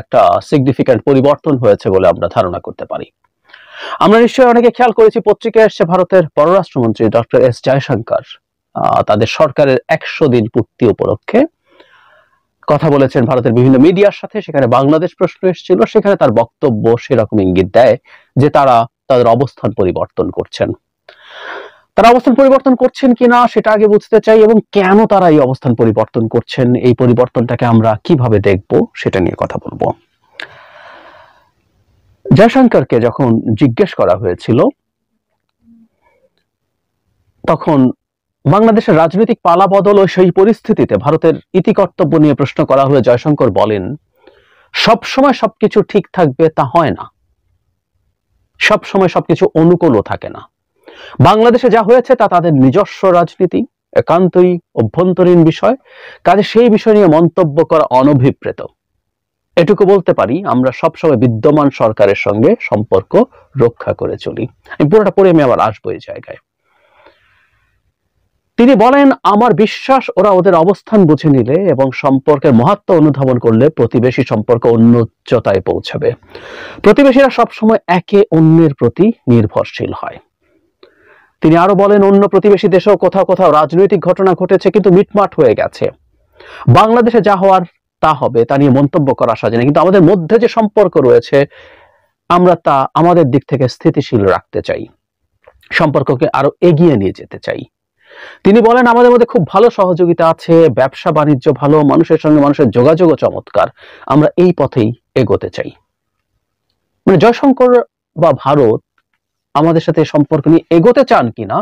একটা সিগনিফিক্যান্ট পরিবর্তন হয়েছে বলে আমরা ধারণা করতে পারি। আমরা নিশ্চয়ই অনেকে খেয়াল করেছি, পত্রিকায় এসছে ভারতের পররাষ্ট্রমন্ত্রী ডক্টর এস জয়শঙ্কর তাদের সরকারের 100 দিন পূর্তি উপলক্ষে কথা বলেছেন ভারতের বিভিন্ন মিডিয়ার সাথে। সেখানে বাংলাদেশ প্রশ্ন এসেছিল, সেখানে তার বক্তব্য সেরকম ইঙ্গিত দেয় যে তারা তাদের অবস্থান পরিবর্তন করছেন। তারা অবস্থান পরিবর্তন করছেন কিনা সেটা আগে বুঝতে চাই, এবং কেন তারা এই অবস্থান পরিবর্তন করছেন, এই পরিবর্তনটাকে আমরা কিভাবে দেখব সেটা নিয়ে কথা বলবো। জয়শঙ্করকে যখন জিজ্ঞেস করা হয়েছিল, তখন বাংলাদেশের রাজনৈতিক পালাবদল ও সেই পরিস্থিতিতে ভারতের ইতিকর্তব্য নিয়ে প্রশ্ন করা হলে জয়শঙ্কর বলেন, সবসময় সবকিছু ঠিক থাকবে তা হয় না, সবসময় সবকিছু অনুকূলও থাকে না। বাংলাদেশে যা হয়েছে তা তাদের নিজস্ব রাজনীতি, একান্তই অভ্যন্তরীণ বিষয়, কাজে সেই বিষয় নিয়ে মন্তব্য করা অনভিপ্রেত। এটুকু বলতে পারি, আমরা সবসময় বিদ্যমান সরকারের সঙ্গে সম্পর্ক রক্ষা করে চলি। আমি পুরোটা পড়ে আমি আবার আসবো এই জায়গায়। তিনি বলেন, আমার বিশ্বাস ওরা ওদের অবস্থান বুঝে নিলে এবং সম্পর্কের মাহাত্ম্য অনুধাবন করলে প্রতিবেশী সম্পর্ক অন্য উচ্চতায় পৌঁছাবে। প্রতিবেশীরা সবসময় একে অন্যের প্রতি নির্ভরশীল হয়। তিনি আরো বলেন, অন্য প্রতিবেশী দেশেও কোথাও কোথাও রাজনৈতিক ঘটনা ঘটেছে, কিন্তু মিটমাট হয়ে গেছে। বাংলাদেশে যা হওয়ার তা হবে, তা নিয়ে মন্তব্য করা সাজে না, কিন্তু আমাদের মধ্যে যে সম্পর্ক রয়েছে আমরা তা আমাদের দিক থেকে স্থিতিশীল রাখতে চাই, সম্পর্ককে আরো এগিয়ে নিয়ে যেতে চাই। তিনি বলেন, আমাদের মধ্যে খুব ভালো সহযোগিতা আছে, ব্যবসা বাণিজ্য ভালো, মানুষের সঙ্গে মানুষের যোগাযোগও চমৎকার, আমরা এই পথেই এগোতে চাই। মানে জয়শঙ্কর বা ভারত আমাদের সাথে সম্পর্ক নিয়ে এগোতে চান কিনা,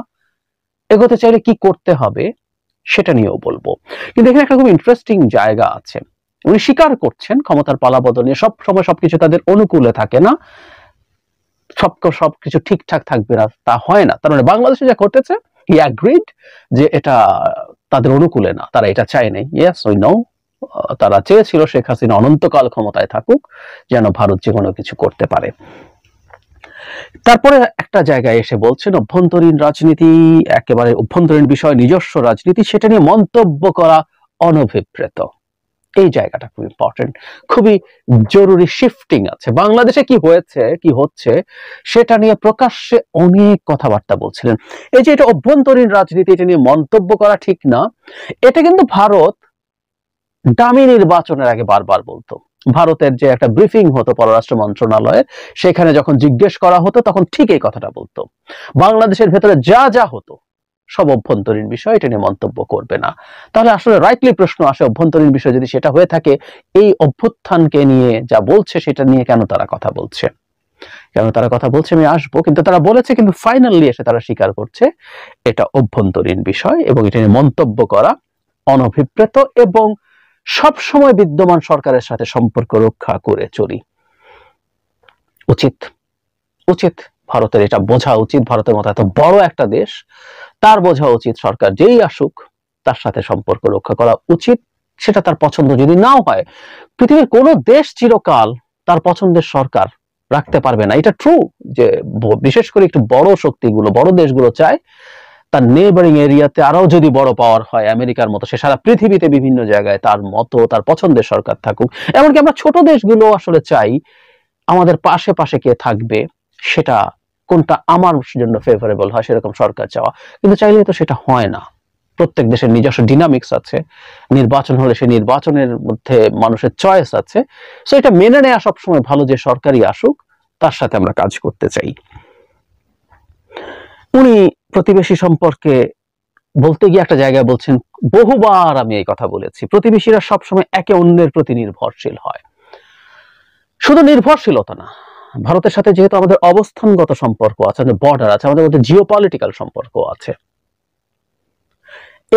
এগোতে চাইলে কি করতে হবে সেটা নিয়েও বলবো। কিন্তু এখানে একটা খুব ইন্টারেস্টিং জায়গা আছে। উনি স্বীকার করছেন ক্ষমতার পালাবদল নিয়ে সব সময় সবকিছু তাদের অনুকূলে থাকে না, সবকিছু ঠিকঠাক থাকবে না তা হয় না। তার মানে বাংলাদেশে যা ঘটেছে, হি অ্যাগ্রিড যে এটা তাদের অনুকূলে না, তারা এটা চায় নাই। ইয়েস, উই নো, তারা চেয়েছিল শেখ হাসিনা অনন্তকাল ক্ষমতায় থাকুক, যেন ভারত যে কোনো কিছু করতে পারে। তারপরে একটা জায়গায় এসে বলছেন, অভ্যন্তরীণ রাজনীতি, একেবারে অভ্যন্তরীণ বিষয়, নিজস্ব রাজনীতি, সেটা নিয়ে মন্তব্য করা অনভিপ্রেত। এই জায়গাটা খুব ইম্পর্টেন্ট, খুবই জরুরি শিফটিং আছে। বাংলাদেশে কি হয়েছে কি হচ্ছে সেটা নিয়ে প্রকাশ্যে অনেক কথাবার্তা বলছিলেন। এই যে এটা অভ্যন্তরীণ রাজনীতি, এটা নিয়ে মন্তব্য করা ঠিক না, এটা কিন্তু ভারত ডামি নির্বাচনের আগে বারবার বলতো। ভারতের যে একটা ব্রিফিং হতো পররাষ্ট্র মন্ত্রণালয়ে, সেখানে যখন জিজ্ঞেস করা হতো তখন ঠিক এই কথাটা বলতো, বাংলাদেশের ভেতরে যা যা হতো সব অভ্যন্তরীণ বিষয়, এটা নিয়ে মন্তব্য করবে না। তাহলে আসলে রাইটলি প্রশ্ন আসে, অভ্যন্তরীণ বিষয় যদি সেটা হয়ে থাকে, এই অভ্যুত্থানকে নিয়ে যা বলছে সেটা নিয়ে কেন তারা কথা বলছে, কেন তারা কথা বলছে আমি আসবো। কিন্তু তারা বলেছে, কিন্তু ফাইনালি এসে তারা স্বীকার করছে এটা অভ্যন্তরীণ বিষয় এবং এটা নিয়ে মন্তব্য করা অনভিপ্রেত, এবং সব সময় বিদ্যমান সরকারের সাথে সম্পর্ক রক্ষা করে চলি। উচিত উচিত ভারতের এটা বোঝা উচিত। ভারতের মতো এত বড় একটা দেশ, তার বোঝা উচিত সরকার যেই আসুক তার সাথে সম্পর্ক রক্ষা করা উচিত। সেটা তার পছন্দ যদি নাও হয়, পৃথিবীর কোন দেশ চিরকাল তার পছন্দের সরকার রাখতে পারবে না। এটা ট্রু যে বিশেষ করে একটু বড় শক্তিগুলো, বড় দেশগুলো চায় তার নেবারিং এরিয়াতে আরো যদি বড় পাওয়ার হয় আমেরিকার মতো, সে সারা পৃথিবীতে বিভিন্ন জায়গায় তার মতো তার পছন্দের সরকার থাকুক। এমনকি আমরা ছোট দেশগুলো আসলে চাই আমাদের পাশে পাশে কে থাকবে, সেটা কোনটা আমার জন্য ফেভারেবল হয় সেরকম সরকার চাওয়া। কিন্তু চাইলে তো সেটা হয় না। প্রত্যেক দেশের নিজস্ব ডিনামিক্স আছে, নির্বাচন হলে সেই নির্বাচনের মধ্যে মানুষের চয়েস আছে। সো এটা মেনে নেওয়া সবসময় ভালো, যে সরকারই আসুক তার সাথে আমরা কাজ করতে চাই। উনি প্রতিবেশী সম্পর্কে বলতে গিয়ে একটা জায়গায় বলছেন, বহুবার আমি এই কথা বলেছি, প্রতিবেশীরা সবসময় একে অন্যের প্রতি নির্ভরশীল হয়। শুধু নির্ভরশীলতা না, ভারতের সাথে যেহেতু আমাদের অবস্থানগত সম্পর্ক আছে, আমাদের বর্ডার আছে, আমাদের মধ্যে জিওপলিটিক্যাল সম্পর্ক আছে।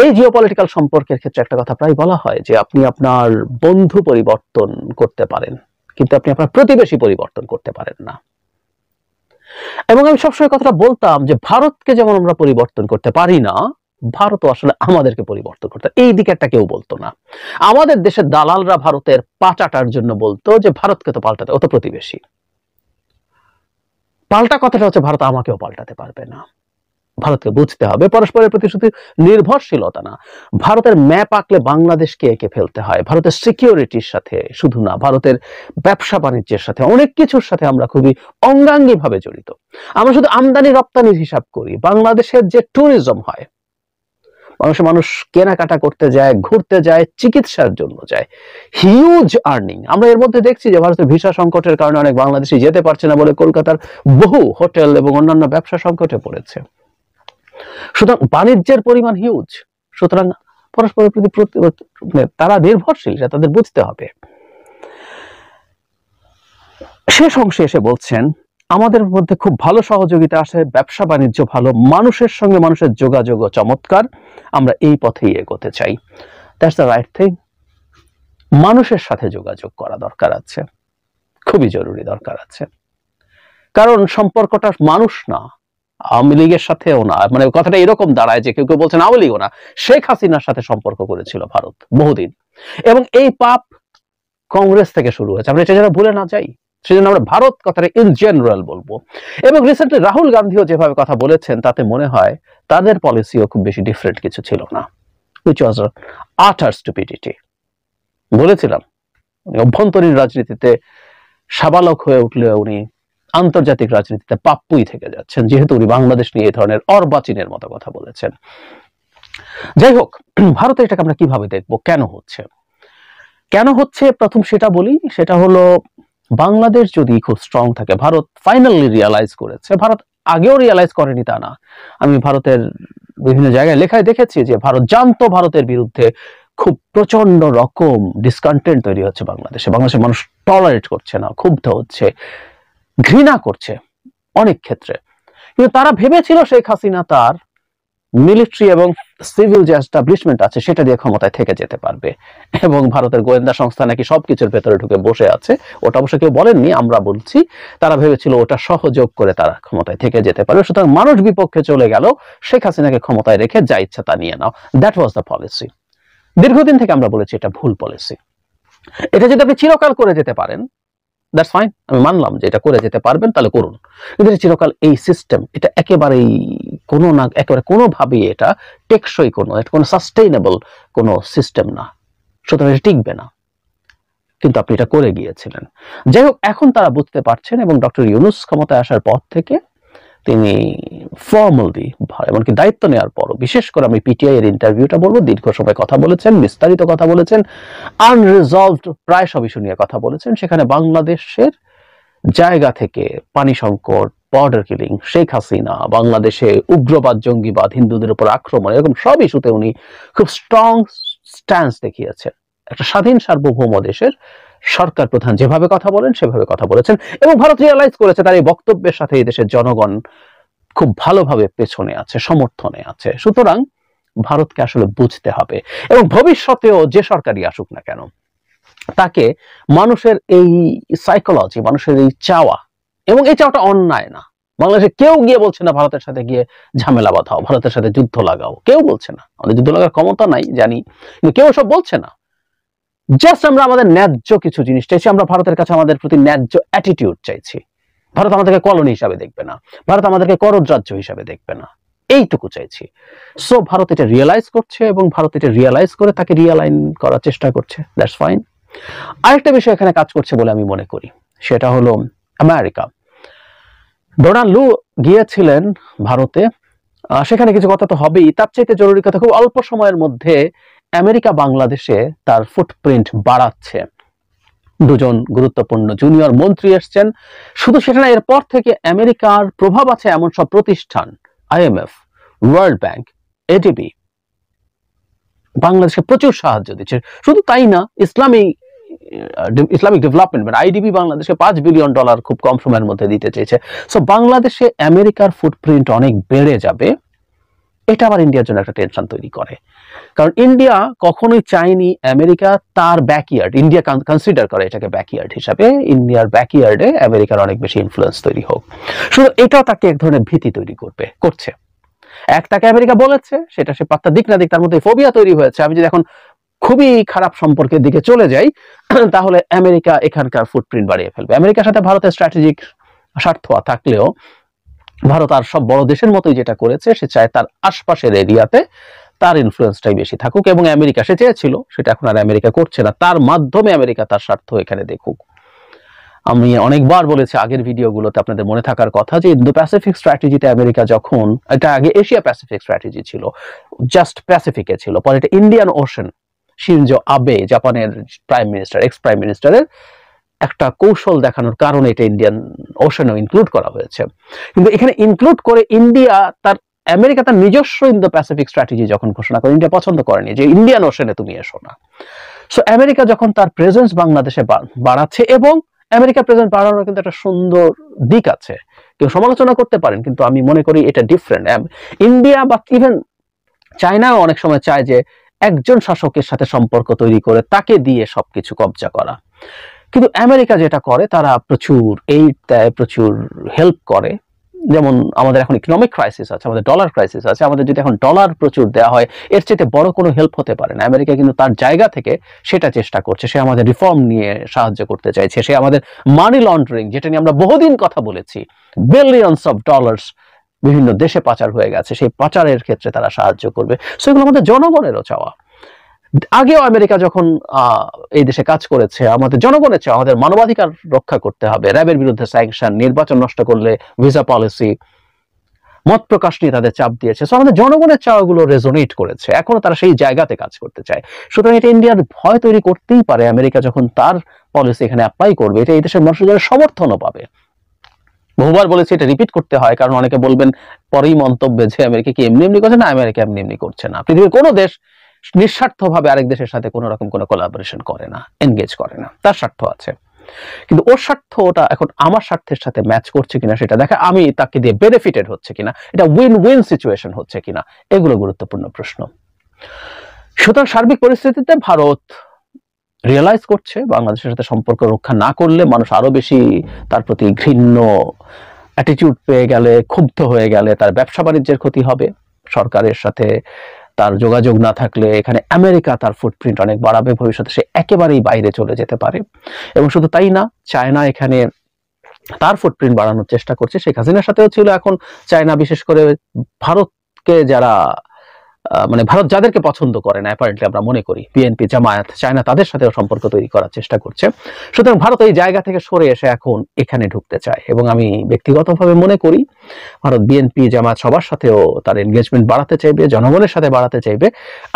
এই জিওপলিটিক্যাল সম্পর্কের ক্ষেত্রে একটা কথা প্রায় বলা হয় যে আপনি আপনার বন্ধু পরিবর্তন করতে পারেন, কিন্তু আপনি আপনার প্রতিবেশী পরিবর্তন করতে পারেন না। এবং আমি সবসময় কথাটা বলতাম যে ভারতকে যেমন আমরা পরিবর্তন করতে পারি না, ভারতও আসলে আমাদেরকে পরিবর্তন করতে, এই দিকেরটা কেউ বলতো না। আমাদের দেশের দালালরা ভারতের পাচাটার জন্য বলতো যে ভারতকে তো পাল্টাতে, ও তো প্রতিবেশী। পাল্টা কথাটা হচ্ছে ভারত আমাকেও পাল্টাতে পারবে না। ভারতকে বুঝতে হবে পরস্পরের প্রতি শুধু নির্ভরশীলতা না, ভারতের ম্যাপ আঁকলে বাংলাদেশকে এঁকে ফেলতে হয়। ভারতের সিকিউরিটির সাথে শুধু না, ভারতের ব্যবসা বাণিজ্যের সাথে, অনেক কিছুর সাথে আমরা খুবই অঙ্গাঙ্গি ভাবে জড়িত। আমরা শুধু আমদানি রপ্তানির হিসাব করি, বাংলাদেশের যে ট্যুরিজম হয়, বাংলাদেশের মানুষ কেনাকাটা করতে যায়, ঘুরতে যায়, চিকিৎসার জন্য যায়, হিউজ আর্নিং। আমরা এর মধ্যে দেখছি যে ভারতের ভিসা সংকটের কারণে অনেক বাংলাদেশি যেতে পারছে না বলে কলকাতার বহু হোটেল এবং অন্যান্য ব্যবসা সংকটে পড়েছে। সুতরাং বাণিজ্যের পরিমাণ হিউজ। সুতরাং পরস্পরের প্রতি তারা নির্ভরশীল, সেটা তাদের বুঝতে হবে। শেষ অংশে এসে বলছেন আমাদের মধ্যে খুব ভালো সহযোগিতা আছে, ব্যবসা বাণিজ্য ভালো, মানুষের সঙ্গে মানুষের যোগাযোগ চমৎকার, আমরা এই পথেই এগোতে চাই। That's the right thing. মানুষের সাথে যোগাযোগ করা দরকার আছে, খুবই জরুরি দরকার আছে। কারণ সম্পর্কটা মানুষ না, আওয়ামী লীগের সাথেও না, মানে কথাটা এরকম দাঁড়ায় যে কেউ কেউ বলছেন আওয়ামী লীগও না, শেখ হাসিনার সাথে সম্পর্ক করেছিল ভারত বহুদিন, এবং এই পাপ কংগ্রেস থেকে শুরু হয়েছে। আমরা এটা যেন ভুলে না যাই, সেজন্য আমরা ভারত কথাটা ইন জেনারেল বলবো। এবং রিসেন্টলি রাহুল গান্ধীও যেভাবে কথা বলেছেন তাতে মনে হয় তাদের পলিসিও খুব বেশি ডিফারেন্ট কিছু ছিল না, which was utter stupidity। বলেছিলাম অভ্যন্তরীণ রাজনীতিতে সাবালক হয়ে উঠলে উনি আন্তর্জাতিক রাজনীতিতে পাপ্পুই থেকে যাচ্ছেন, যেহেতু উনি বাংলাদেশ নিয়ে এই ধরনের অর্বাচীনের মতো কথা বলেছেন। যাই হোক, ভারতে এটাকে আমরা কিভাবে দেখবো, কেন হচ্ছে প্রথম সেটা বলি। সেটা হলো বাংলাদেশ যদি খুব স্ট্রং থাকে, ভারত ফাইনালি রিয়ালাইজ করেছে, ভারত আগেও রিয়ালাইজ করেনি তা না, আমি ভারতের বিভিন্ন জায়গায় লেখায় দেখেছি যে ভারত জানতো ভারতের বিরুদ্ধে খুব প্রচন্ড রকম ডিসকন্টেন্ট তৈরি হচ্ছে বাংলাদেশে, বাংলাদেশের মানুষ টলারেট করছে না, ক্ষুব্ধ হচ্ছে, ঘৃণা করছে অনেক ক্ষেত্রে। কিন্তু তারা ভেবেছিল শেখ হাসিনা তার মিলিটারি এবং সিভিল যে এস্টাবলিশমেন্ট আছে সেটা দিয়ে ক্ষমতায় থেকে যেতে পারবে, এবং ভারতের গোয়েন্দা সংস্থা নাকি সবকিছুর ভেতরে ঢুকে বসে আছে, ওটা অবশ্য কেউ বলেননি, আমরা বলছি। তারা ভেবেছিল ওটা সহযোগ করে তারা ক্ষমতায় থেকে যেতে পারবে। সুতরাং মানুষ বিপক্ষে চলে গেল, শেখ হাসিনাকে ক্ষমতায় রেখে যা ইচ্ছা তা নিয়ে নাও। That was the policy. দীর্ঘদিন থেকে আমরা বলেছি এটা ভুল পলিসি। এটা যদি আপনি চিরকাল করে যেতে পারেন, দ্যাটস ফাইন, আমি মানলাম যে এটা করে যেতে পারবেন, তাহলে করুন। কিন্তু চিরকাল এই সিস্টেম, এটা একেবারেই কোনো না, একেবারে কোনোভাবেই এটা টেকসই কোনো সাস্টেইনেবল কোনো সিস্টেম না, সুতরাং এটা টিকবে না। কিন্তু আপনি এটা করে গিয়েছিলেন। যাই হোক, এখন তারা বুঝতে পারছেন, এবং ডক্টর ইউনূস ক্ষমতায় আসার পর থেকে তিনি ফর্মালি, এমনকি দায়িত্ব নেওয়ার পরও, বিশেষ করে আমি পিটিআই এর ইন্টারভিউটা বলবো, দীর্ঘ সময় কথা বলেছেন, বিস্তারিত কথা বলেছেন, আনরিজলভড প্রায় সব ইস্যু নিয়ে কথা বলেছেন। সেখানে বাংলাদেশের জায়গা থেকে পানি সংকট, বর্ডার কিলিং, শেখ হাসিনা, বাংলাদেশে উগ্রবাদ, জঙ্গিবাদ, হিন্দুদের উপর আক্রমণ, এরকম সব ইস্যুতে উনি খুব স্ট্রং স্ট্যান্স দেখিয়েছেন। একটা স্বাধীন সার্বভৌম দেশের সরকার প্রধান যেভাবে কথা বলেন সেভাবে কথা বলেছেন, এবং ভারত রিয়ালাইজ করেছে তার এই বক্তব্যের সাথে এই দেশের জনগণ খুব ভালোভাবে পেছনে আছে, সমর্থনে আছে। সুতরাং ভারতকে আসলে বুঝতে হবে, এবং ভবিষ্যতেও যে সরকারই আসুক না কেন, তাকে মানুষের এই সাইকোলজি, মানুষের এই চাওয়া, এবং এই চাওয়াটা অন্যায় না। বাংলাদেশে কেউ গিয়ে বলছে না ভারতের সাথে গিয়ে ঝামেলা বাঁধাও, ভারতের সাথে যুদ্ধ লাগাও, কেউ বলছে না। আমাদের যুদ্ধ লাগার ক্ষমতা নাই জানি, কিন্তু কেউ সব বলছে না। জাস্ট আমরা আমাদের ন্যায্য কিছু জিনিস চাইছি, আমরা ভারতের কাছে আমাদের প্রতি ন্যায্য অ্যাটিটিউড চাইছি। ভারত আমাদেরকে কলোনি হিসাবে দেখবে না, ভারত আমাদেরকে করদ-রাজ্য হিসাবে দেখবে না, এইটুকু চাইছি। সো ভারত এটা রিয়েলাইজ করছে, এবং ভারত এটা রিয়েলাইজ করে তাকে রিয়ালাইন করার চেষ্টা করছে, দ্যাটস ফাইন। আরেকটা বিষয় এখানে কাজ করছে বলে আমি মনে করি, সেটা হলো আমেরিকা। ডোনাল্ড লু গিয়েছিলেন ভারতে, সেখানে কিছু কথা তো হবেই, তার চাইতে জরুরি কথা, খুব অল্প সময়ের মধ্যে আমেরিকা বাংলাদেশে তার ফুটপ্রিন্ট বাড়াচ্ছে। দুজন গুরুত্বপূর্ণ জুনিয়র মন্ত্রী এসছেন। শুধু সেটা না, এরপর থেকে আমেরিকার প্রভাব আছে এমন সব প্রতিষ্ঠান, আইএমএফ, ওয়ার্ল্ড ব্যাংক, এডিবি, বাংলাদেশকে প্রচুর সাহায্য দিচ্ছে। শুধু তাই না, ইসলামিক ডেভেলপমেন্ট ব্যাংক, আইডিবি, বাংলাদেশকে $5 বিলিয়ন খুব কম সময়ের মধ্যে দিতে চেয়েছে। সো বাংলাদেশে আমেরিকার ফুটপ্রিন্ট অনেক বেড়ে যাবে। এটা আবার ইন্ডিয়ার জন্য একটা টেনশন তৈরি করে, কারণ ইন্ডিয়া কখনোই চায়নি আমেরিকা তার ব্যাকইয়ার্ড, ইন্ডিয়া কনসিডার করে এটাকে ব্যাকইয়ার্ড হিসাবে, ইন্ডিয়ার ব্যাকইয়ার্ডে আমেরিকার অনেক বেশি ইনফ্লুয়েন্স তৈরি হোক। শুধু এটাও তাকে এক ধরনের ভীতি তৈরি করছে। তাকে আমেরিকা বলেছে, সেটা সে পাত্তা দিক না দিক, তার মধ্যে ফোবিয়া তৈরি হয়েছে। আমি যদি এখন খুবই খারাপ সম্পর্কের দিকে চলে যাই, তাহলে আমেরিকা এখানকার ফুটপ্রিন্ট বাড়িয়ে ফেলবে। আমেরিকার সাথে ভারতের স্ট্র্যাটেজিক স্বার্থ থাকলেও ভারত আর সব বড় দেশের মতোই যেটা করেছে, সে চায় তার আশপাশের এরিয়াতে তার ইনফ্লুয়েন্সটাই বেশি থাকুক, এবং আমেরিকা সে চেয়েছিল, সেটা এখন আর আমেরিকা করছে না, তার মাধ্যমে আমেরিকা তার স্বার্থ এখানে দেখুক। আমি অনেকবার বলেছি আগের ভিডিওগুলোতে, আপনাদের মনে থাকার কথা, যে ইন্দো প্যাসিফিক স্ট্র্যাটেজিতে আমেরিকা যখন, এটা আগে এশিয়া প্যাসিফিক স্ট্র্যাটেজি ছিল, জাস্ট প্যাসিফিকে ছিল, পরে এটা ইন্ডিয়ান ওশান, শিনজো আবে জাপানের প্রাইম মিনিস্টার, এক্স প্রাইম মিনিস্টারের একটা কৌশল দেখানোর কারণে এটা ইন্ডিয়ান ওশানও ইনক্লুড করা হয়েছে। কিন্তু এখানে ইনক্লুড করে ইন্ডিয়া তার, আমেরিকা তার নিজস্ব ইন্দো প্যাসিফিক স্ট্র্যাটেজি যখন ঘোষণা করে, ইন্ডিয়া পছন্দ করেনি যে ইন্ডিয়ান ওশানে তুমি এসো না। সো আমেরিকা যখন তার প্রেজেন্স বাংলাদেশে বাড়াচ্ছে, এবং আমেরিকার প্রেজেন্স বাড়ানোর কিন্তু একটা সুন্দর দিক আছে, কেউ সমালোচনা করতে পারেন, কিন্তু আমি মনে করি এটা ডিফারেন্ট। ইন্ডিয়া বা ইভেন চায়নাও অনেক সময় চায় যে একজন শাসকের সাথে সম্পর্ক তৈরি করে তাকে দিয়ে সবকিছু কবজা করা, কিন্তু আমেরিকা যেটা করে, তারা প্রচুর এইড দেয়, প্রচুর হেল্প করে। যেমন আমাদের এখন ইকোনমিক ক্রাইসিস আছে, আমাদের ডলার ক্রাইসিস আছে, আমাদের যদি এখন ডলার প্রচুর দেওয়া হয়, এর চেয়ে বড় কোনো হেল্প হতে পারে না। আমেরিকা কিন্তু তার জায়গা থেকে সেটা চেষ্টা করছে, সে আমাদের রিফর্ম নিয়ে সাহায্য করতে চাইছে, সে আমাদের মানি লন্ডারিং, যেটা নিয়ে আমরা বহুদিন কথা বলেছি, বিলিয়নস অফ ডলার্স বিভিন্ন দেশে পাচার হয়ে গেছে, সেই পাচারের ক্ষেত্রে তারা সাহায্য করবে। সেগুলো আমাদের জনগণেরও চাওয়া। আগেও আমেরিকা যখন এই দেশে কাজ করেছে, আমাদের জনগণের চাওয়া, আমাদের মানবাধিকার রক্ষা করতে হবে, র্যাবের বিরুদ্ধে স্যাংশন, নির্বাচন নষ্ট করলে ভিসা পলিসি, মত প্রকাশ নিয়ে তাদের চাপ দিয়েছে। সো আমাদের জনগণের চাওয়াগুলো রেজোনেট করেছে, এখনো তারা সেই জায়গাতে কাজ করতে চায়। সুতরাং এটা ইন্ডিয়ার ভয় তৈরি করতেই পারে, আমেরিকা যখন তার পলিসি এখানে অ্যাপ্লাই করবে, এটা এই দেশের মানুষের সমর্থনও পাবে। বহুবার বলেছি, এটা রিপিট করতে হয়, কারণ অনেকে বলবেন পরেই মন্তব্যে যে আমেরিকা কি এমনি এমনি করছে না, আমেরিকা এমনি এমনি করছে না। পৃথিবীর কোনো দেশ নিঃস্বার্থভাবে আরেক দেশের সাথে কোনো রকম কোনো কোলাবোরেশন করে না, এনগেজ করে না, তার স্বার্থ আছে। কিন্তু ওর স্বার্থটা এখন আমার স্বার্থের সাথে ম্যাচ করছে কিনা সেটা দেখা, আমি তাকে দিয়ে বেনিফিটেড হচ্ছে কিনা, এটা উইন উইন সিচুয়েশন হচ্ছে কিনা, এগুলো গুরুত্বপূর্ণ প্রশ্ন। সুতরাং সার্বিক পরিস্থিতিতে ভারত রিয়েলাইজ করছে বাংলাদেশের সাথে সম্পর্ক রক্ষা না করলে মানুষ আরো বেশি তার প্রতি ঘৃণ্য অ্যাটিটিউড পেয়ে গেলে, ক্ষুব্ধ হয়ে গেলে তার ব্যবসা বাণিজ্যের ক্ষতি হবে, সরকারের সাথে তার যোগাযোগ না থাকলে এখানে আমেরিকা তার ফুটপ্রিন্ট অনেক বাড়াবে, ভবিষ্যতে সে একেবারেই বাইরে চলে যেতে পারে। এবং শুধু তাই না, চায়না এখানে তার ফুটপ্রিন্ট বাড়ানোর চেষ্টা করছে, শেখ হাসিনার সাথেও ছিল, এখন চায়না বিশেষ করে ভারতকে যারা মানে ভারত যাদেরকে পছন্দ করে না, অ্যাপারেন্টলি আমরা মনে করি বিএনপি, জামায়াত, চায়না তাদের সাথেও সম্পর্ক তৈরি করার চেষ্টা করছে। সুতরাং ভারত এই জায়গা থেকে সরে এসে এখন এখানে ঢুকতে চায়, এবং আমি ব্যক্তিগতভাবে মনে করি ভারত বিএনপি, জামায়াত সবার সাথেও তার এনগেজমেন্ট বাড়াতে চাইবে, জনগণের সাথে বাড়াতে চাইবে।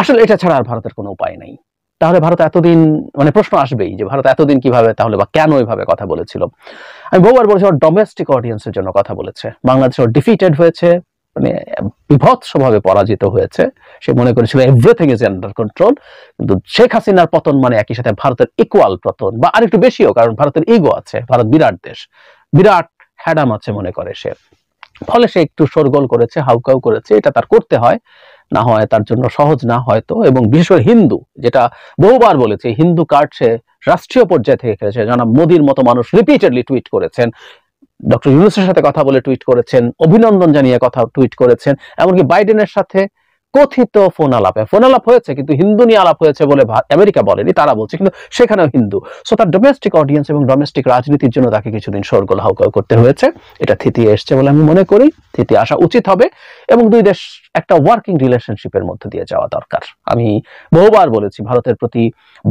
আসলে এটা ছাড়া আর ভারতের কোনো উপায় নেই। তাহলে ভারত এতদিন, মানে প্রশ্ন আসবেই যে ভারত এতদিন কিভাবে তাহলে বা কেন এইভাবে কথা বলেছিল। আমি বহুবার বলেছি, ওর ডোমেস্টিক অডিয়েন্সের জন্য কথা বলেছে। বাংলাদেশ ওর ডিফিটেড হয়েছে, মানে বিভৎসভাবে পরাজিত হয়েছে, সে মনে করেছিল এভরিথিং ইজ আন্ডার কন্ট্রোল। কিন্তু শেখ হাসিনার পতন মানে একই সাথে ভারতের ইকুয়াল পতন, বা আরেকটু বেশিও, কারণ ভারতের ইগো আছে, ভারত বিরাট দেশ, বিরাট হ্যাডাম আছে মনে করে সে। ফলে সে একটু শোরগোল করেছে, হাউকাউ করেছে, এটা তার করতে হয়, না হয় তার জন্য সহজ না হয়তো। এবং বিশেষ করে হিন্দু, যেটা বহুবার বলেছে, হিন্দু কার্ড সে রাষ্ট্রীয় পর্যায়ে থেকে খেলেছে। জনাব মোদির মতো মানুষ রিপিটেডলি টুইট করেছেন, ডক্টর ইউনূসের সাথে কথা বলে টুইট করেছেন, অভিনন্দন জানিয়ে কথা টুইট করেছেন, এমনকি বাইডেনের সাথে কথিত ফোন আলাপ হয়েছে, কিন্তু হিন্দু নিয়ে আলাপ হয়েছে বলে আমেরিকা বলেনি, তারা বলছে, কিন্তু সেখানেও হিন্দু। সো তার ডোমেস্টিক অডিয়েন্স এবং ডোমেস্টিক রাজনীতির জন্য তাকে কিছুদিন শোরগোল হাউকাউ করতে হয়েছে। এটা থিতিয়ে এসছে বলে আমি মনে করি, থিতিয়ে আসা উচিত হবে, এবং দুই দেশ একটা ওয়ার্কিং রিলেশনশিপের মধ্যে দিয়ে যাওয়া দরকার। আমি বহুবার বলেছি, ভারতের প্রতি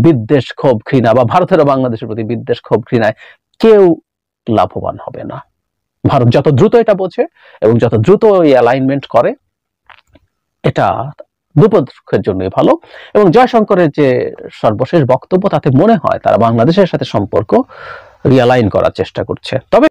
বিদ্বেষ, ক্ষোভ, ঘৃণা, বা ভারতের ও বাংলাদেশের প্রতি বিদ্বেষ, ক্ষোভ, ঘৃণায় কেউ লাভবান হবে না। ভারত যত দ্রুত এটা বোঝে এবং যত দ্রুত এই অ্যালাইনমেন্ট করে, এটা দুপক্ষের জন্যই ভালো। এবং জয়শঙ্করের যে সর্বশেষ বক্তব্য, তাতে মনে হয় তারা বাংলাদেশের সাথে সম্পর্ক রিয়ালাইন করার চেষ্টা করছে। তবে